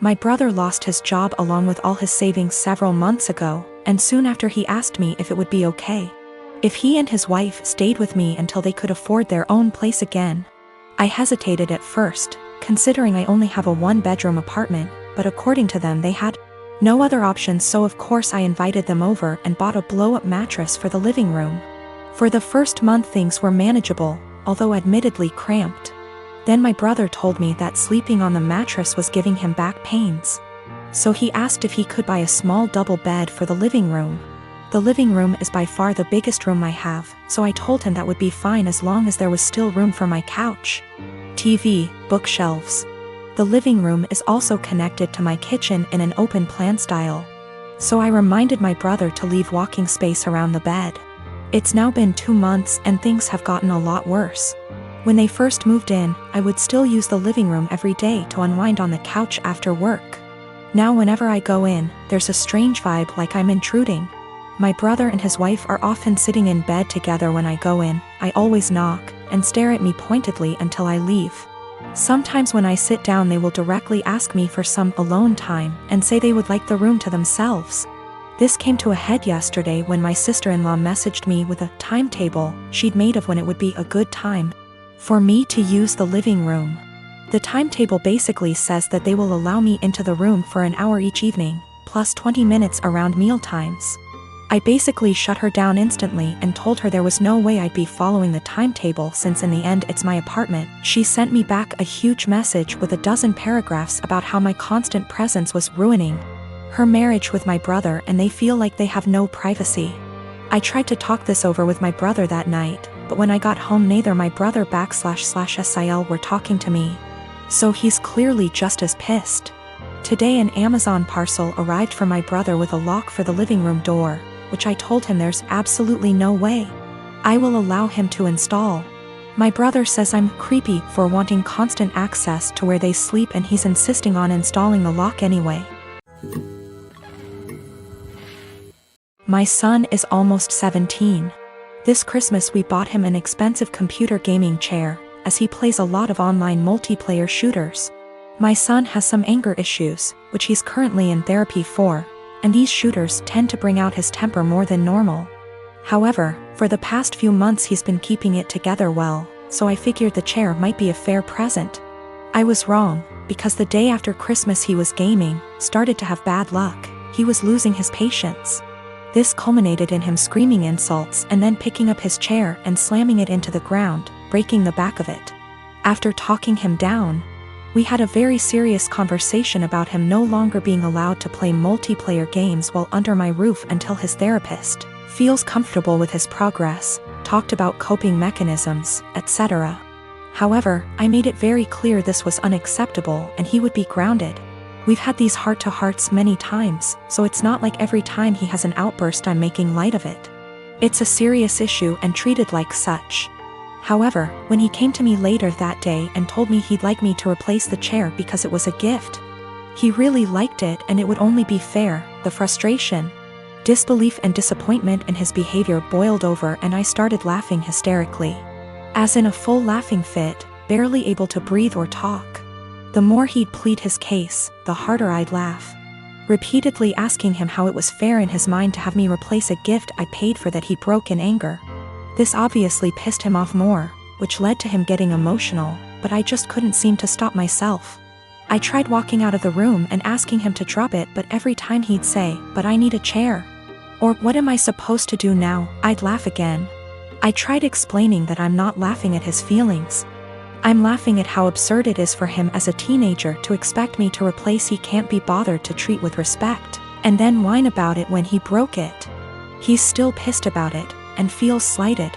My brother lost his job along with all his savings several months ago, and soon after he asked me if it would be okay if he and his wife stayed with me until they could afford their own place again. I hesitated at first, considering I only have a one-bedroom apartment, but according to them they had no other options, so of course I invited them over and bought a blow-up mattress for the living room. For the first month things were manageable, although admittedly cramped. Then my brother told me that sleeping on the mattress was giving him back pains. So he asked if he could buy a small double bed for the living room. The living room is by far the biggest room I have, so I told him that would be fine as long as there was still room for my couch, TV, bookshelves. The living room is also connected to my kitchen in an open plan style. So I reminded my brother to leave walking space around the bed. It's now been 2 months and things have gotten a lot worse. When they first moved in, I would still use the living room every day to unwind on the couch after work. Now whenever I go in, there's a strange vibe like I'm intruding. My brother and his wife are often sitting in bed together when I go in. I always knock and stare at me pointedly until I leave. Sometimes when I sit down they will directly ask me for some alone time and say they would like the room to themselves. This came to a head yesterday when my sister-in-law messaged me with a timetable she'd made of when it would be a good time for me to use the living room. The timetable basically says that they will allow me into the room for an hour each evening, plus 20 minutes around meal times. I basically shut her down instantly and told her there was no way I'd be following the timetable since in the end it's my apartment. She sent me back a huge message with a dozen paragraphs about how my constant presence was ruining her marriage with my brother and they feel like they have no privacy. I tried to talk this over with my brother that night, but when I got home neither my brother //SIL were talking to me. So he's clearly just as pissed. Today an Amazon parcel arrived for my brother with a lock for the living room door, which I told him there's absolutely no way I will allow him to install. My brother says I'm creepy for wanting constant access to where they sleep and he's insisting on installing the lock anyway. My son is almost 17. This Christmas we bought him an expensive computer gaming chair, as he plays a lot of online multiplayer shooters. My son has some anger issues, which he's currently in therapy for, and these shooters tend to bring out his temper more than normal. However, for the past few months he's been keeping it together well, so I figured the chair might be a fair present. I was wrong, because the day after Christmas he was gaming, started to have bad luck. He was losing his patience. This culminated in him screaming insults and then picking up his chair and slamming it into the ground, breaking the back of it. After talking him down, we had a very serious conversation about him no longer being allowed to play multiplayer games while under my roof until his therapist feels comfortable with his progress, talked about coping mechanisms, etc. However, I made it very clear this was unacceptable and he would be grounded. We've had these heart-to-hearts many times, so it's not like every time he has an outburst I'm making light of it. It's a serious issue and treated like such. However, when he came to me later that day and told me he'd like me to replace the chair because it was a gift, he really liked it and it would only be fair, the frustration, disbelief and disappointment in his behavior boiled over and I started laughing hysterically. As in a full laughing fit, barely able to breathe or talk. The more he'd plead his case, the harder I'd laugh. Repeatedly asking him how it was fair in his mind to have me replace a gift I paid for that he broke in anger. This obviously pissed him off more, which led to him getting emotional, but I just couldn't seem to stop myself. I tried walking out of the room and asking him to drop it, but every time he'd say, "But I need a chair," or "What am I supposed to do now?" I'd laugh again. I tried explaining that I'm not laughing at his feelings. I'm laughing at how absurd it is for him as a teenager to expect me to replace he can't be bothered to treat with respect, and then whine about it when he broke it. He's still pissed about it, and feels slighted.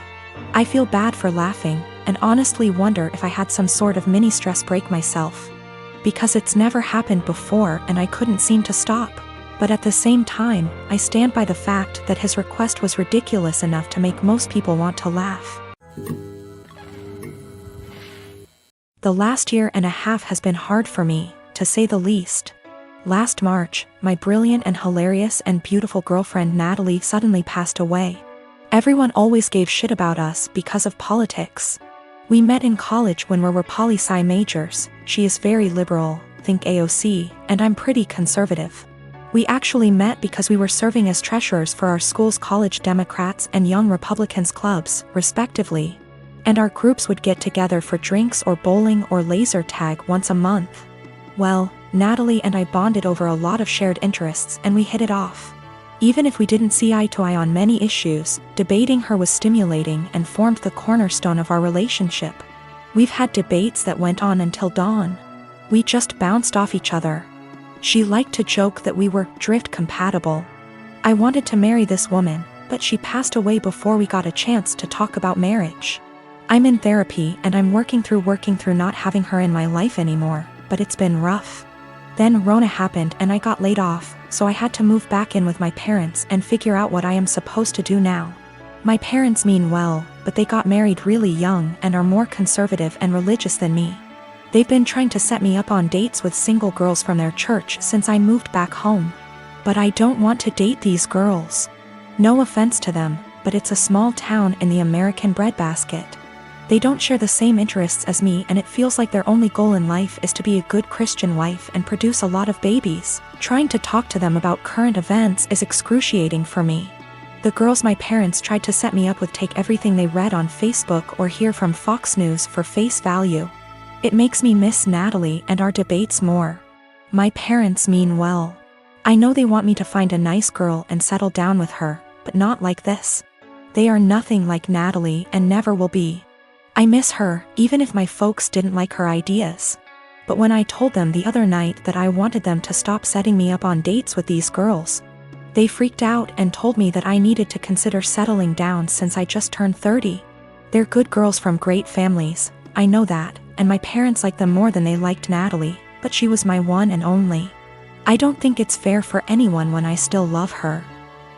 I feel bad for laughing, and honestly wonder if I had some sort of mini stress break myself. Because it's never happened before and I couldn't seem to stop. But at the same time, I stand by the fact that his request was ridiculous enough to make most people want to laugh. The last year and a half has been hard for me, to say the least. Last March, my brilliant and hilarious and beautiful girlfriend Natalie suddenly passed away. Everyone always gave shit about us because of politics. We met in college when we were poli-sci majors. She is very liberal, think AOC, and I'm pretty conservative. We actually met because we were serving as treasurers for our school's College Democrats and Young Republicans clubs, respectively. And our groups would get together for drinks or bowling or laser tag once a month. Well, Natalie and I bonded over a lot of shared interests and we hit it off. Even if we didn't see eye to eye on many issues, debating her was stimulating and formed the cornerstone of our relationship. We've had debates that went on until dawn. We just bounced off each other. She liked to joke that we were drift compatible. I wanted to marry this woman, but she passed away before we got a chance to talk about marriage. I'm in therapy and I'm working through not having her in my life anymore, but it's been rough. Then Rona happened and I got laid off, so I had to move back in with my parents and figure out what I am supposed to do now. My parents mean well, but they got married really young and are more conservative and religious than me. They've been trying to set me up on dates with single girls from their church since I moved back home. But I don't want to date these girls. No offense to them, but it's a small town in the American breadbasket. They don't share the same interests as me and it feels like their only goal in life is to be a good Christian wife and produce a lot of babies. Trying to talk to them about current events is excruciating for me. The girls my parents tried to set me up with take everything they read on Facebook or hear from Fox News for face value. It makes me miss Natalie and our debates more. My parents mean well. I know they want me to find a nice girl and settle down with her, but not like this. They are nothing like Natalie and never will be. I miss her, even if my folks didn't like her ideas. But when I told them the other night that I wanted them to stop setting me up on dates with these girls, they freaked out and told me that I needed to consider settling down since I just turned 30. They're good girls from great families, I know that, and my parents like them more than they liked Natalie, but she was my one and only. I don't think it's fair for anyone when I still love her.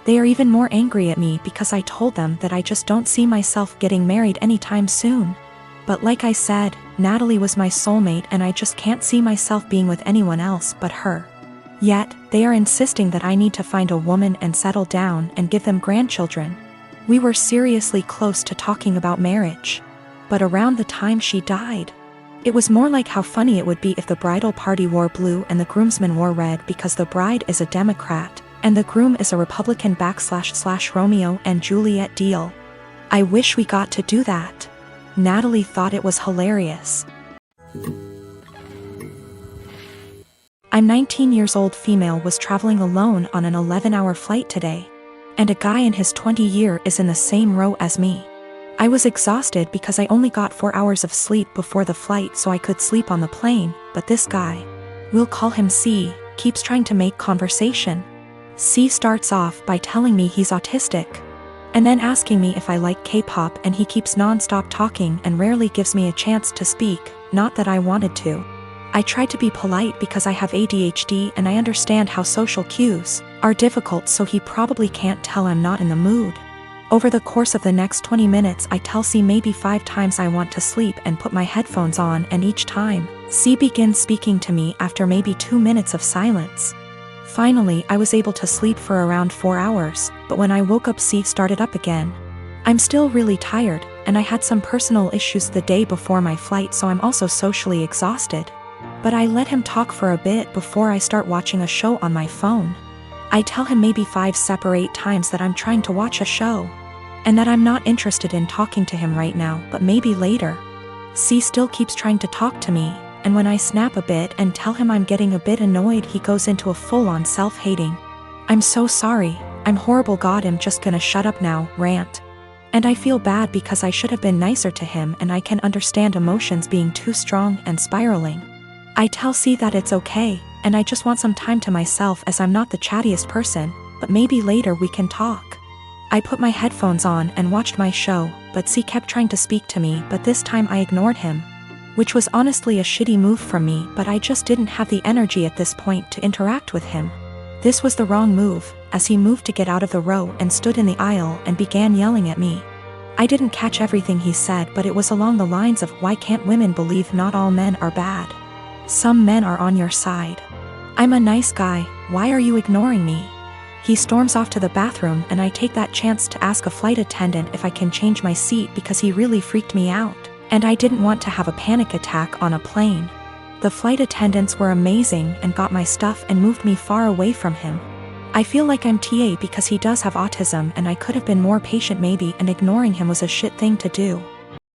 They are even more angry at me because I told them that I just don't see myself getting married anytime soon. But like I said, Natalie was my soulmate and I just can't see myself being with anyone else but her. Yet, they are insisting that I need to find a woman and settle down and give them grandchildren. We were seriously close to talking about marriage. But around the time she died, it was more like how funny it would be if the bridal party wore blue and the groomsmen wore red because the bride is a Democrat, and the groom is a Republican / Romeo and Juliet deal. I wish we got to do that. Natalie thought it was hilarious. I'm 19 years old female was traveling alone on an 11-hour flight today. And a guy in his 20s year is in the same row as me. I was exhausted because I only got 4 hours of sleep before the flight so I could sleep on the plane, but this guy, we'll call him C, keeps trying to make conversation. C starts off by telling me he's autistic, and then asking me if I like K-pop and he keeps non-stop talking and rarely gives me a chance to speak, not that I wanted to. I tried to be polite because I have ADHD and I understand how social cues are difficult so he probably can't tell I'm not in the mood. Over the course of the next 20 minutes I tell C maybe 5 times I want to sleep and put my headphones on and each time, C begins speaking to me after maybe 2 minutes of silence. Finally I was able to sleep for around 4 hours, but when I woke up C started up again. I'm still really tired, and I had some personal issues the day before my flight so I'm also socially exhausted. But I let him talk for a bit before I start watching a show on my phone. I tell him maybe 5 separate times that I'm trying to watch a show, and that I'm not interested in talking to him right now but maybe later. C still keeps trying to talk to me, and when I snap a bit and tell him I'm getting a bit annoyed he goes into a full-on self-hating, "I'm so sorry, I'm horrible, God, I'm just gonna shut up now," rant. And I feel bad because I should have been nicer to him and I can understand emotions being too strong and spiraling. I tell C that it's okay, and I just want some time to myself as I'm not the chattiest person, but maybe later we can talk. I put my headphones on and watched my show, but C kept trying to speak to me but this time I ignored him. Which was honestly a shitty move from me but I just didn't have the energy at this point to interact with him. This was the wrong move, as he moved to get out of the row and stood in the aisle and began yelling at me. I didn't catch everything he said but it was along the lines of "Why can't women believe not all men are bad? Some men are on your side. I'm a nice guy, why are you ignoring me?" He storms off to the bathroom and I take that chance to ask a flight attendant if I can change my seat because he really freaked me out, and I didn't want to have a panic attack on a plane. The flight attendants were amazing and got my stuff and moved me far away from him. I feel like I'm TA because he does have autism and I could have been more patient maybe, and ignoring him was a shit thing to do.